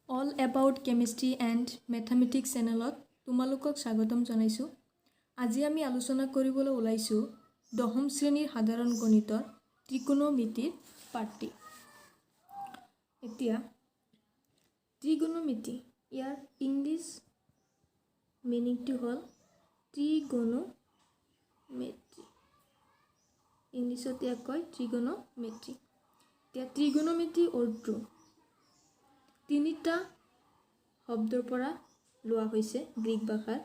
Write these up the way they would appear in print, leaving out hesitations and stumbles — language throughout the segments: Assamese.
All about chemistry and mathematics চেনেলত তোমালোকক স্বাগতম জনাইছো। আজি আমি আলোচনা কৰিবলৈ ওলাইছো দশম শ্ৰেণীৰ সাধাৰণ গণিতৰ ত্ৰিকোণমিতিৰ পাঠটি। এতিয়া ত্ৰিকোণমিতি ইয়াৰ ইংলিছ মিনিংটো হ'ল ত্ৰিকোণমিতি। ইংলিছত ইয়াক কয় ত্ৰিকোণমিতি। এতিয়া ত্ৰিকোণমিতি অৰ্থটো তিনিটা শব্দৰ পৰা লোৱা হৈছে গ্ৰীক ভাষাৰ।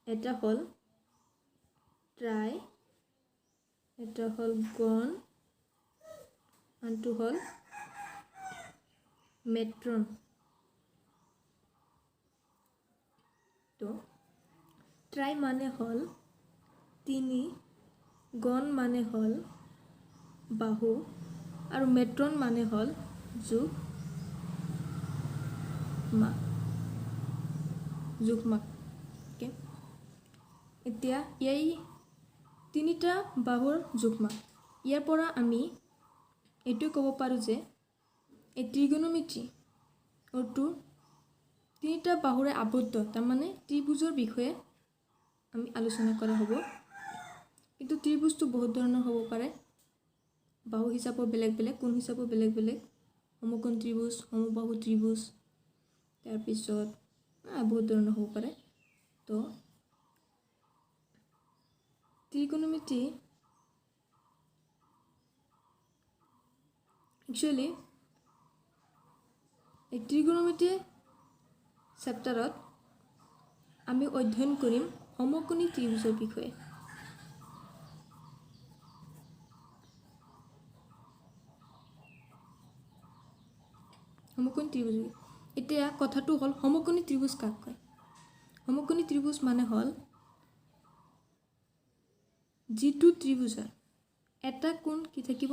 এটা হ'ল ট্ৰাই, এটা হ'ল গণ, আনটো হ'ল মেট্ৰন। তো ট্ৰাই মানে হ'ল তিনি, গণ মানে হ'ল বাহু, আৰু মেট্ৰন মানে হ'ল যুগ জোখমাক। এতিয়া এই তিনিটা বাহুৰ জোখমাক। ইয়াৰ পৰা আমি এইটো ক'ব পাৰোঁ যে এই ত্ৰিকোণমিতি অৰ্থটো তিনিটা বাহুৰে আবদ্ধ, তাৰমানে ত্ৰিভুজৰ বিষয়ে আমি আলোচনা কৰা হ'ব। কিন্তু ত্ৰিভুজটো বহুত ধৰণৰ হ'ব পাৰে, বাহু হিচাপেও বেলেগ বেলেগ, কোণ হিচাপেও বেলেগ বেলেগ, সমকোণ ত্ৰিভুজ, সমবাহু ত্ৰিভুজ, তাৰপিছত বহুত ধৰণৰ হ'ব পাৰে। তো ত্ৰিকোণমিতি একচুৱেলি এই ত্ৰিকোণমিতি চেপ্টাৰত আমি অধ্যয়ন কৰিম সমকোণী ত্ৰিভুজৰ বিষয়ে। সমকোণী ত্ৰিভুজ, এতিয়া কথাটো হ'ল সমকোণী ত্ৰিভুজ কাক কয়? সমকোণী ত্ৰিভুজ মানে হ'ল যিটো ত্ৰিভুজৰ এটা কোণ কি থাকিব?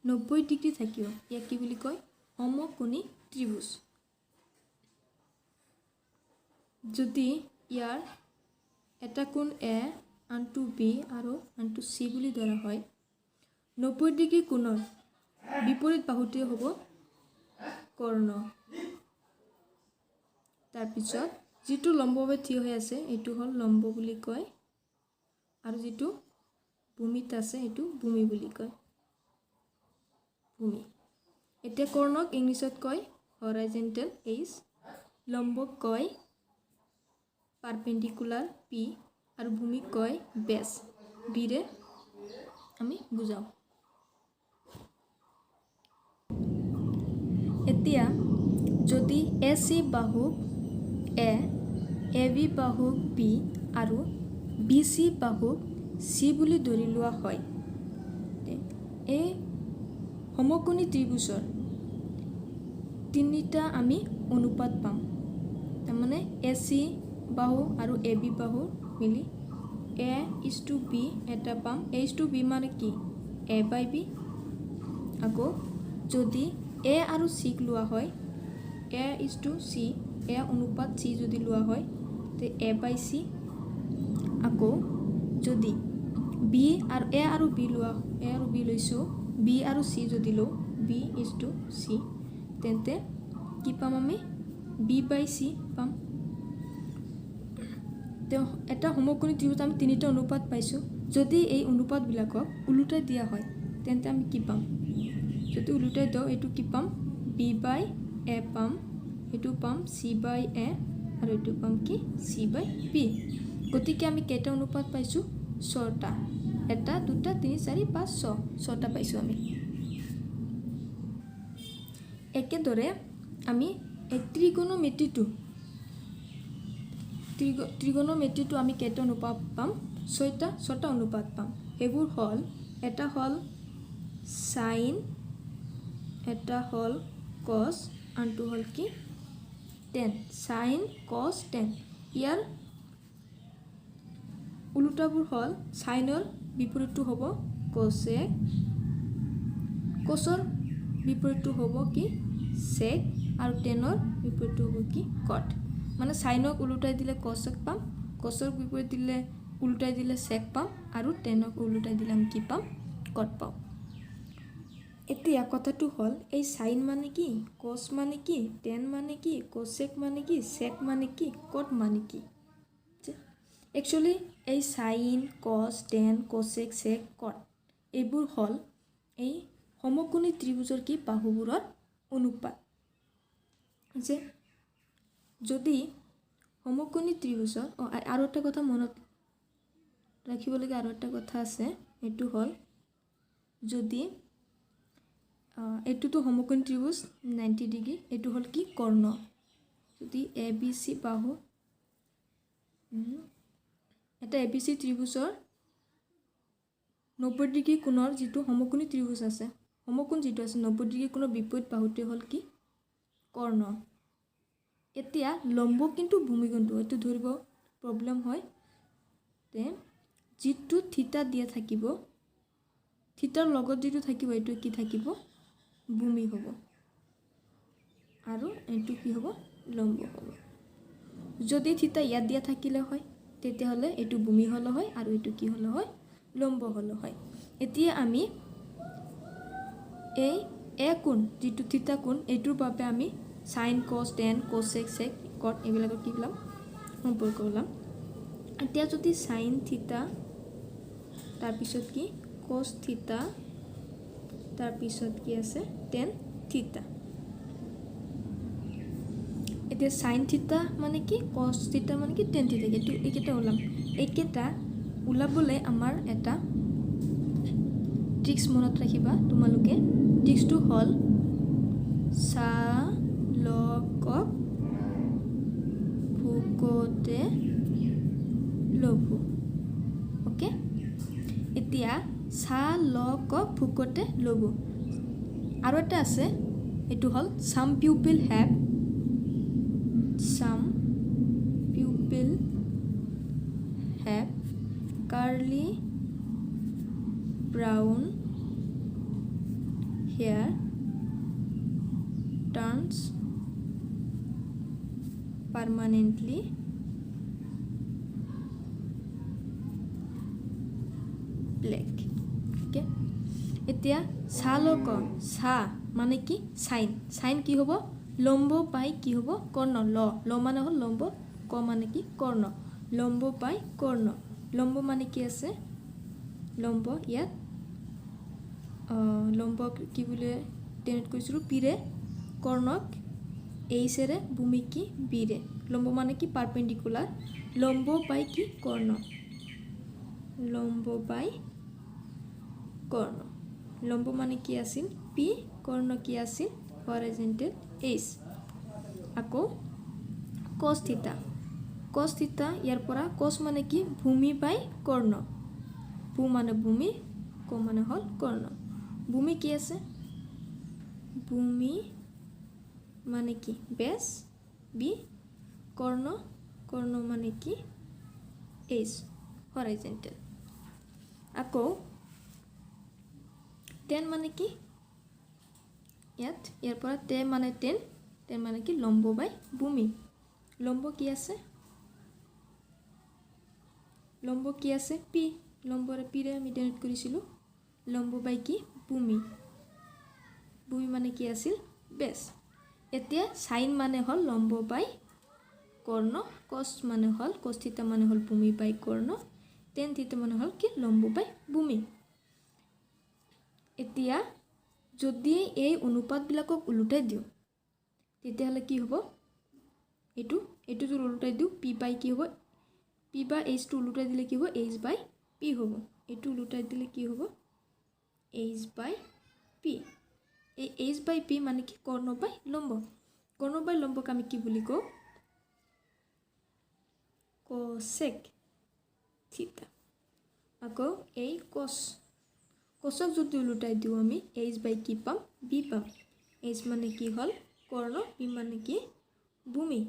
90 ডিগ্ৰী থাকিব। ইয়াক কি বুলি কয়? সমকোণী ত্ৰিভুজ। যদি ইয়াৰ এটা কোণ এ, আনটো বি আৰু আনটো চি বুলি ধৰা হয়, 90 ডিগ্ৰী কোণৰ বিপৰীত বাহুটোৱে হ'ব কৰ্ণ। তাৰপিছত যিটো লম্বভাৱে থিয় হৈ আছে এইটো হ'ল লম্ব বুলি কয়, আৰু যিটো ভূমিত আছে এইটো ভূমি বুলি কয়। ভূমি। এতিয়া কৰ্ণক ইংলিছত কয় হৰাইজেণ্টেল এইচ, লম্বক কয় পাৰপেণ্ডিকুলাৰ পি, আৰু ভূমিক কয় বেছ, বিৰে আমি বুজাওঁ। এতিয়া যদি এ C বাহুক A, A B বাহুক B আৰু বি চি বাহুক চি বুলি ধৰি লোৱা হয়, এই সমকোণী ত্ৰিভুজৰ তিনিটা আমি অনুপাত পাম। তাৰমানে এ চি বাহু আৰু এ বি বাহু মিলি A:B এটা পাম। A:B মানে কি? A/B। আকৌ যদি এ আৰু চিক লোৱা হয়, A:C, এ অনুপাত চি যদি লোৱা হয় তে A/C। আকৌ যদি বি আৰু এ আৰু বি লোৱা, এ আৰু বি লৈছোঁ, বি আৰু চি যদি লওঁ, B:C, তেন্তে কি পাম আমি? B/C পাম। তেওঁ এটা সমকোণী ত্ৰিভুজ আমি তিনিটা অনুপাত পাইছোঁ। যদি এই অনুপাতবিলাকক ওলোটাই দিয়া হয় তেন্তে আমি কি পাম? যদি ওলোটাই দিওঁ এইটো কি পাম? B/A পাম, এইটো পাম C/A, আৰু এইটো পাম কি? C/B। গতিকে আমি কেইটা অনুপাত পাইছোঁ? 6টা। 1, 2, 3, 4, 5, 6, 6টা পাইছোঁ আমি। একেদৰে আমি এই ত্ৰিকোণমিতিটো আমি কেইটা অনুপাত পাম? 6টা অনুপাত পাম। সেইবোৰ হ'ল, এটা হ'ল চাইন, এটা হ'ল কছ, আনটো হ'ল কি? টেন। চাইন, কছ, টেন। ইয়াৰ ওলোটাবোৰ হ'ল, চাইনৰ বিপৰীতটো হ'ব কছেক, কছৰ বিপৰীতটো হ'ব কি? চেক, আৰু টেনৰ বিপৰীতটো হ'ব কি? কট। মানে চাইনক ওলোটাই দিলে কছেক পাম, কছৰ বিপৰীত দিলে ওলোটাই দিলে চেক পাম, আৰু টেনক ওলোটাই দিলে আমি কি পাম? কট পাম। এতিয়া কথাটো হ'ল এই সাইন মানে কি, কস মানে কি, টেন মানে কি, কোসেক মানে কি, সেক মানে কি, কট মানে কি। একচুৱেলি এই সাইন, কস, টেন, কোসেক, সেক, কট এইবোৰ হ'ল এই সমকোণী ত্ৰিভুজৰ কি বাহুবোৰৰ অনুপাত। যে যদি সমকোণী ত্ৰিভুজৰ আৰু এটা কথা মনত ৰাখিবলগীয়া আৰু এটা কথা আছে, এইটো হ'ল যদি এইটোতো সমকোণী ত্ৰিভুজ 90 ডিগ্ৰী, এইটো হ'ল কি কৰ্ণ। যদি এ বি চি বাহু এটা এ বি চি ত্ৰিভুজৰ 90 ডিগ্ৰী কোণৰ যিটো সমকোণী ত্ৰিভুজ আছে, সমকোণ যিটো আছে 90 ডিগ্ৰী কোণৰ বিপৰীত বাহুটোৱে হ'ল কি কৰ্ণ। এতিয়া লম্ব কিন্তু ভূমিকোণটো এইটো ধৰিব প্ৰব্লেম হয়। তে যিটো থিতা দিয়া থাকিব, থিতাৰ লগত যিটো থাকিব এইটো কি থাকিব ভূমি হ'ব, আৰু এইটো কি হ'ব লম্ব হ'ব। যদি থিতা ইয়াত দিয়া থাকিলে হয় তেতিয়াহ'লে এইটো ভূমি হ'লে হয় আৰু এইটো কি হ'লে হয় লম্ব হ'লে হয়। এতিয়া আমি এই এ কোণ যিটো থিতা কোণ এইটোৰ বাবে আমি সাইন, কস, টেন, কোসেক, সেক, কট এইবিলাকৰ কি ওলাম সম্পৰ্ক ওলাম। এতিয়া যদি সাইন থিতা তাৰপিছত কি কস থিতা তাৰপিছত কি আছে টেন থিতা। এতিয়া সাইন থিতা মানে কি, কস থিতা মানে কি, টেন থিতা, এইটো এইকেইটা ওলাম। এইকেইটা ওলাবলৈ আমাৰ এটা ট্ৰিক্স মনত ৰাখিবা তোমালোকে। ট্ৰিক্সটো হ'ল সালকক ভূকতে লঘু। অ'কে, এতিয়া সালকক ভূকতে লঘু আৰু এটা আছে, এইটো হ'ল some pupil have curly brown hair turns permanently black. Okay, এতিয়া সালক সা মানে কি সাইন, সাইন কি হ'ব লম্ব পাই কি হ'ব কৰ্ণ। ল মানে হ'ল লম্ব, ক মানে কি কৰ্ণ, লম্ব পাই কৰ্ণ। লম্ব মানে কি আছে লম্ব, ইয়াত লম্ব কি বুলি টেনত কৈছিলোঁ পিৰে, কৰ্ণক এইচেৰে, ভূমি কি বিৰে। লম্ব মানে কি পাৰপেণ্ডিকুলাৰ, লম্ব পাই কি কৰ্ণ, লম্ব পাই কৰ্ণ। লম্ব মানে কি আছিল পি, কৰ্ণ কি আছিল হৰাইজণ্টেল এইচ। আকৌ কস থিতা, কস থিতা ইয়াৰ পৰা কস মানে কি ভূমি পাই কৰ্ণ, ভূ মানে ভূমি, ক মানে হ'ল কৰ্ণ। ভূমি কি আছে, ভূমি মানে কি বেছ, বি কৰ্ণ, কৰ্ণ মানে কি এইচ হৰাইজণ্টেল। আকৌ টেন মানে কি, ইয়াৰ পৰা টেন মানে টেন, টেন মানে কি লম্ব বাই ভূমি। লম্ব কি আছে, লম্ব কি আছে পি, লম্বৰে পিৰে আমি টেনত কৰিছিলোঁ, লম্ব বাই কি ভূমি, ভূমি মানে কি আছিল বেছ। এতিয়া সাইন মানে হ'ল লম্ব বাই কৰ্ণ, কস মানে হ'ল কস থিতা মানে হ'ল ভূমি বাই কৰ্ণ, টেন থিতা মানে হ'ল কি লম্ব বাই ভূমি। এতিয়া যদি এই অনুপাতবিলাকক ওলোটাই দিওঁ তেতিয়াহ'লে কি হ'ব, এইটো যদি ওলোটাই দিওঁ পি বাই কি হ'ব, পি বা এইচটো ওলোটাই দিলে কি হ'ব এইচ বাই পি হ'ব। এইটো ওলোটাই দিলে কি হ'ব এইচ বাই পি। এই এইচ বাই পি মানে কি কৰ্ণ বাই লম্ব, কৰ্ণ বাই লম্বক আমি কি বুলি কওঁ কোসেক থিতা। আকৌ এই কচক যদি ওলোটাই দিওঁ আমি এইচ বাই কি পাম বি পাম। এইচ মানে কি হ'ল কৰ্ণ, বি মানে কি ভূমি,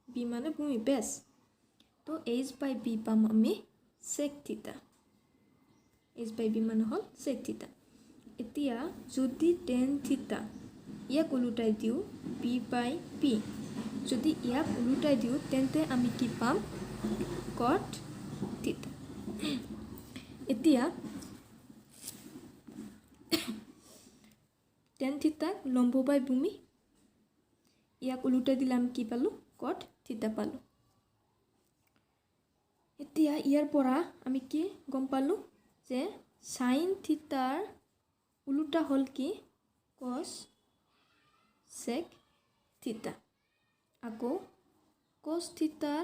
বি মানে ভূমি বেছ। তো এইচ বাই বি পাম আমি সেক থিতা, এইচ বাই বি মানে হ'ল সেক থিতা। এতিয়া যদি টেন থিতা ইয়াক ওলোটাই দিওঁ বি বাই পি, যদি ইয়াক ওলোটাই দিওঁ তেন্তে আমি কি পাম কট থিতা। এতিয়া টেন থিটাক লম্ব বাই ভূমি, ইয়াক ওলোটাই দিলে আমি কি পালোঁ? কট থিটা পালোঁ। এতিয়া ইয়াৰ পৰা আমি কি গম পালোঁ যে সাইন থিটাৰ ওলোটা হ'ল কি? কস সেক থিটা। আকৌ কস থিটাৰ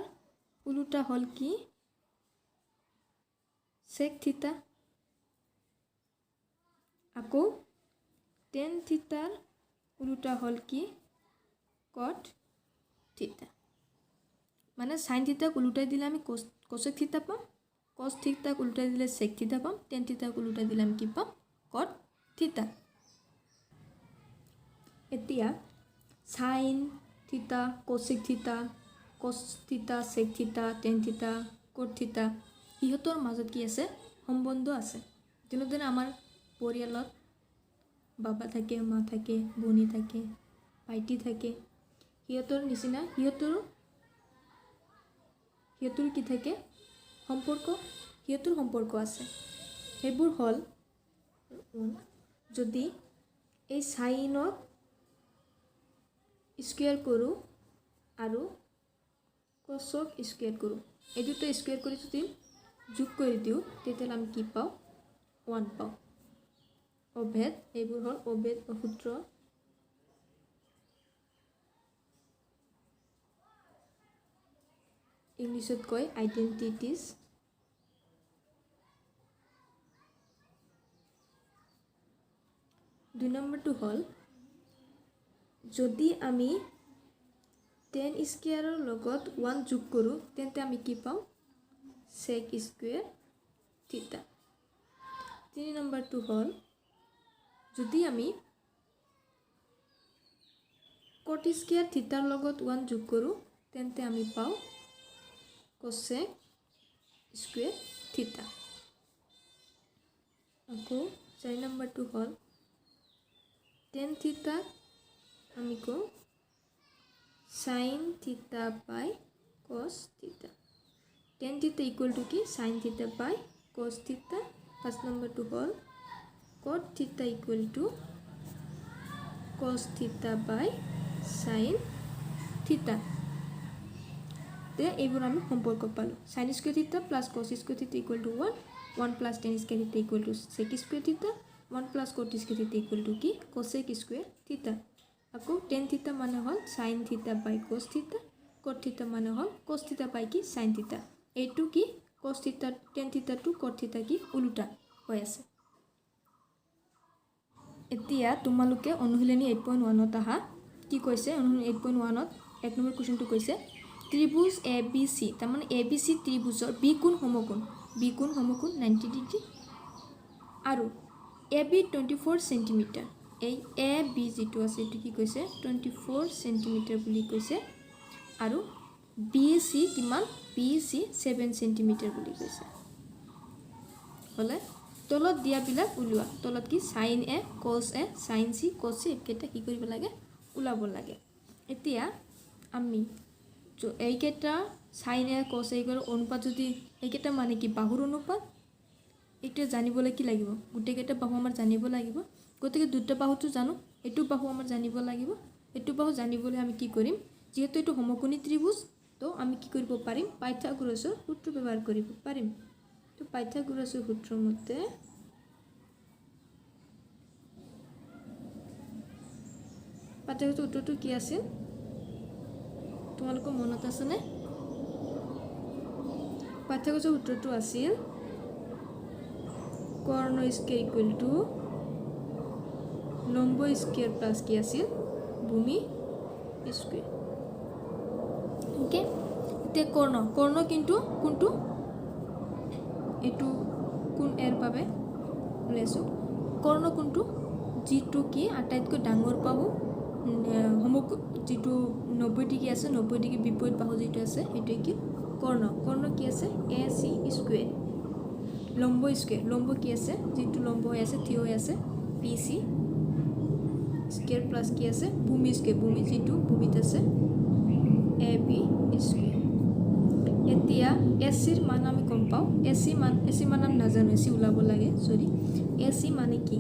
ওলোটা হ'ল কি? Sec theta. আকৌ টেন থিটাৰ ওলোটা হ'ল কি? কট থিটা। মানে সাইন থিটাক ওলোটাই দিলে আমি কোসেক থিটা পাম, কস থিটাক ওলোটাই দিলে সেক থিটা পাম, টেন থিটাক ওলোটাই দিলে আমি কি পাম? কট থিটা। এতিয়া সাইন থিটা, কোসেক থিটা, cos theta, sec theta, tan theta, কট থিটা, ইহঁতৰ মাজত কি আছে? সম্বন্ধ আছে। যেনেদৰে আমাৰ পৰিয়ালত বাবা থাকে, মা থাকে, ভনী থাকে, ভাইটি থাকে, সিহঁতৰ নিচিনা সিহঁতৰ কি থাকে? সম্পৰ্ক, সিহঁতৰ সম্পৰ্ক আছে। সেইবোৰ হ'ল যদি এই সাইনক স্কুৱেৰ কৰোঁ আৰু কসক স্কুৱেৰ কৰোঁ, এই দুটা স্কুৱেৰ কৰি যদি যোগ কৰি দিওঁ তেতিয়াহ'লে আমি কি পাওঁ? 1 পাওঁ। অভেদ, এইবোৰ হ'ল অভেদ সূত্ৰ। ইংলিছত কয় আইডেণ্টিটিজ। দুই নম্বৰটো হ'ল যদি আমি 10 স্কুৱেৰৰ লগত 1 যোগ কৰোঁ তেন্তে আমি কি পাওঁ? সেক স্কুৱেৰ থিটা। 3 নম্বৰটো হ'ল যদি আমি কট স্কুৱেৰ থিটাৰ লগত 1 যোগ কৰোঁ তেন্তে আমি পাওঁ কোসেক স্কুৱেৰ থিটা। আকৌ 4 নম্বৰটো হ'ল টেন থিটা আমি কওঁ sine theta by cos theta. Tan theta equal to কি? Sine theta by cos theta. 5 নম্বৰটো হ'ল কট থিটা equal to cos theta by sine theta. তে এইবোৰ আমি সম্পৰ্ক পালোঁ। সাইন স্কুৱেৰ থিটা প্লাছ কস স্কুৱেৰ থিটা equal to 1, 1 plus ten square থিটা ইকুৱেল টু সেক স্কুৱেৰ থিটা, 1 প্লাছ কট স্কুৱেৰ থিটা ইকুৱেল টু কি? কোসেক স্কুৱেৰ থিটা। আকৌ টেন থিটা মানে হ'ল sine theta by cos theta, কট থিটা মানে হ'ল কস থিটা বাই কি? Sine theta. এইটো কি? Cos theta, tan theta two কট থিটা কি ওলোটা হৈ আছে। এতিয়া তোমালোকে অনুশীলনী 8.1ত আহা। কি কৈছে অনুশীলনী 8.1ত 1 নম্বৰ কুৱেশ্যনটো কৈছে ত্ৰিভুজ এ বি চি, তাৰমানে এ বি চি ত্ৰিভুজৰ বি কোণ সমকোণ, বি কোণ সমকোণ 90 ডিগ্ৰী আৰু এ বি 24 চেণ্টিমিটাৰ। এই এ বি যিটো আছে এইটো কি কৈছে? 24 চেণ্টিমিটাৰ বুলি কৈছে আৰু বি চি কিমান? বি চি 7 চেণ্টিমিটাৰ বুলি কৈছে। হ'লে তলত দিয়াবিলাক উলিওৱা। তলত কি? সাইন এ, কস এ, সাইন চি, কস চি এইকেইটা কি কৰিব লাগে? ওলাব লাগে। এতিয়া আমি এইকেইটা সাইন এ, কস এ অনুপাত যদি এইকেইটা মানে কি? বাহুৰ অনুপাত। এইটো জানিবলৈ কি লাগিব? গোটেইকেইটা বাহু আমাৰ জানিব লাগিব। গতিকে দুটা বাহুটো জানো, এইটো বাহু আমাৰ জানিব লাগিব। এইটো বাহু জানিবলৈ আমি কি কৰিম? যিহেতু এইটো সমকোণী ত্ৰিভুজ তো আমি কি কৰিব পাৰিম? পাইথাগোৰাছৰ সূত্ৰ ব্যৱহাৰ কৰিব পাৰিম। তো পাইথাগোৰাছৰ সূত্ৰ মতে পাইথাগোৰাছৰ সূত্ৰটো কি আছিল? তোমালোকৰ মনত আছেনে? পাইথাগোৰাছৰ সূত্ৰটো আছিল কৰ্ণ স্কুৱেৰ ইকুৱেল টু লম্ব স্কুৱেৰ প্লাছ কি আছিল? ভূমি স্কুৱেৰ। ওকে, এতিয়া কৰ্ণ কিন্তু কোনটো? এইটো কোন এৰ বাবে ওলাইছোঁ? কৰ্ণ কোনটো? যিটো কি আটাইতকৈ ডাঙৰ বাহু, যিটো 90 ডিগ্ৰী আছে, 90 ডিগ্ৰী বিপৰীত বাহু যিটো আছে সেইটোৱে কি? কৰ্ণ। কৰ্ণ কি আছে? এ চি স্কুৱেৰ। লম্ব স্কুৱেৰ, লম্ব কি আছে? যিটো লম্ব হৈ আছে, থিয় হৈ আছে, পি চি স্কুৱেৰ প্লাছ কি আছে? ভূমি স্কুৱেৰ, ভূমি যিটো ভূমিত আছে, এ বি স্কুৱেৰ। এতিয়া এ চিৰ মান আমি গম পাওঁ। এ চি মান আমি নাজানো, এ চি ওলাব লাগে। এ চি মানে কি?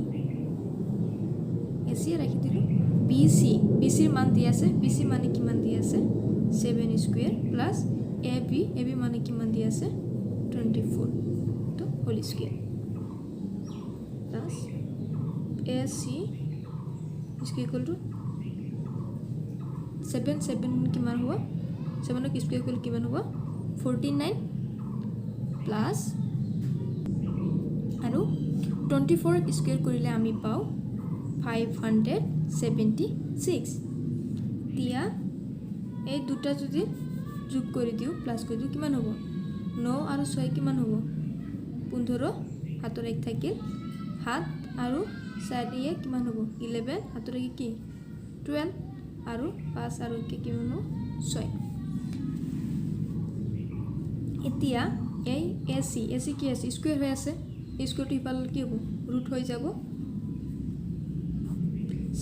এ AC ৰাখি দিলোঁ BC ৰ মান দিয়া আছে BC মানে কিমান দিয়া আছে 7 স্কুৱেৰ প্লাছ AB মানে কিমান দিয়া আছে 24 তো whole square plus AC is equal to 7 কিমান হ'ব 7 ক স্কুৱেৰ কৰিলে কিমান হ'ব 49 প্লাছ আৰু 24 স্কুৱেৰ কৰিলে আমি পাওঁ 576 এতিয়া এই দুটা যদি যোগ কৰি দিওঁ প্লাছ কৰি দিওঁ কিমান হ'ব 9 আৰু 6 কিমান হ'ব 15 হাতৰ 1 থাকিল 7 আৰু 4 কিমান হ'ব 11 হাতৰ 1 কি 12 আৰু 5 আৰু কিমান হ'ব 6 এতিয়া এই AC কি আছে স্কুৱেৰ হৈ আছে স্কুৱেৰটো ইফালে কি হ'ব ৰুট হৈ যাব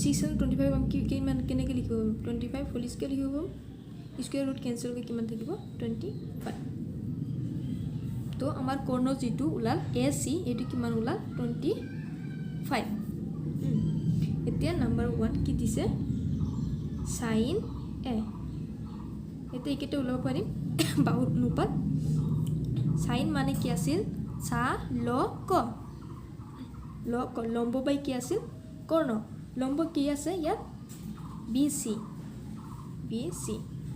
625 আমি কিমান কেনেকৈ লিখিব 25 হোল স্কুৱেৰ লিখিব স্কুৱেৰ ৰুট কেনচেল কৰি কিমান থাকিব 25 তো আমাৰ কৰ্ণ যিটো ওলাল AC এইটো কিমান ওলাল 25 এতিয়া নাম্বাৰ 1 কি দিছে sin A এতিয়া এইকেইটা ওলাব পাৰিম বাহুৰ অনুপাত sin মানে কি আছিল লম্ব বাই কি আছিল কৰ্ণ লম্ব কি আছে ইয়াত BC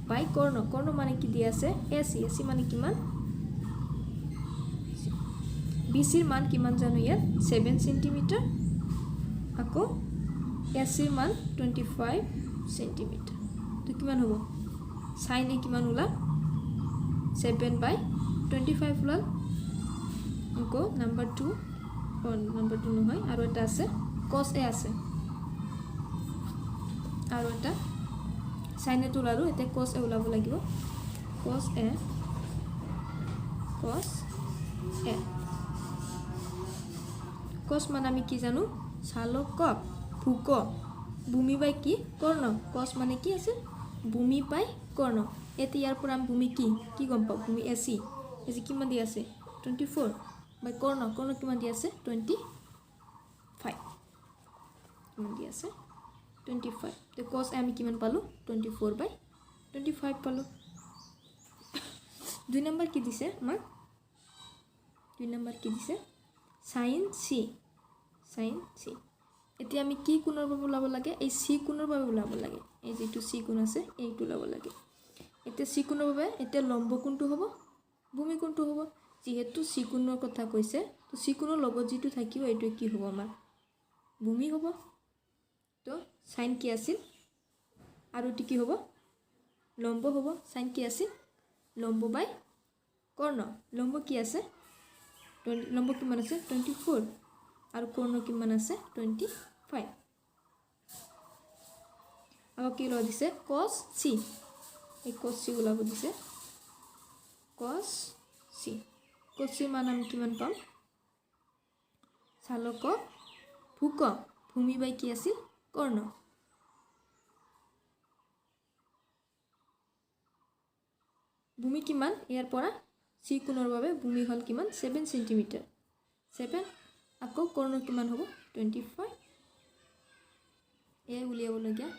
বাই কৰ্ণ মানে কি দিয়া আছে AC মানে কিমান BC ৰ মান কিমান জানো ইয়াত 7 সেন্টিমিটাৰ আকৌ AC ৰ মান 25 সেন্টিমিটাৰ তো কিমান হ'ব sin A কিমান ওলাল 7/25 ওলাল আকৌ নাম্বাৰ 2 নহয় আৰু এটা আছে cos A আছে আৰু এটা sin A ওলালো এতিয়া cos A ওলাব লাগিব cos A cos মানে আমি কি জানো চালক ভূক ভূমি বাই কি কৰ্ণ cos মানে কি আছে ভূমি বাই কৰ্ণ এতিয়া ইয়াৰ পৰা আমি ভূমি কি গম পাওঁ ভূমি AC কিমান দিয়া আছে 24 বাই কৰ্ণ কিমান দিয়া আছে 25 কিমান দিয়া আছে 25 তো cos আমি কিমান পালো 24/25 পালো 2 নম্বৰ কি দিছে আমাৰ 2 নম্বৰ কি দিছে sin C এতিয়া আমি কি কোণৰ বাবে ওলাব লাগে এই C কোণৰ বাবে ওলাব লাগে এই যেটো C কোণ আছে এইটো ওলাব লাগে এতিয়া C কোণৰ বাবে এতিয়া লম্ব কোণটো হ'ব ভূমি কোণটো হ'ব যেহেতু C কোণৰ কথা কৈছে তো C কোণৰ লগত যেটো থাকিব এইটো কি হ'ব আমাৰ ভূমি হ'ব তো sin কি আছিল আৰু এটো কি হ'ব লম্ব হ'ব sin কি আছিল লম্ব বাই কৰ্ণ লম্ব কি আছে লম্ব কিমান আছে 24 আৰু কৰ্ণ কিমান আছে 25 আৰু কি লৈ দিছে cos C এই cos C ওলাব দিছে cos C মান আমি কিমান পাম চালক ভূক ভূমি বাই কি আছিল কৰ্ণ ভূমি কিমান ইয়াৰ পৰা C কোণৰ বাবে ভূমি হল কিমান 7 সেন্টিমিটাৰ 7 আকৌ কৰ্ণ কিমান হ'ব 25 এই উলিয়াব লগিয়া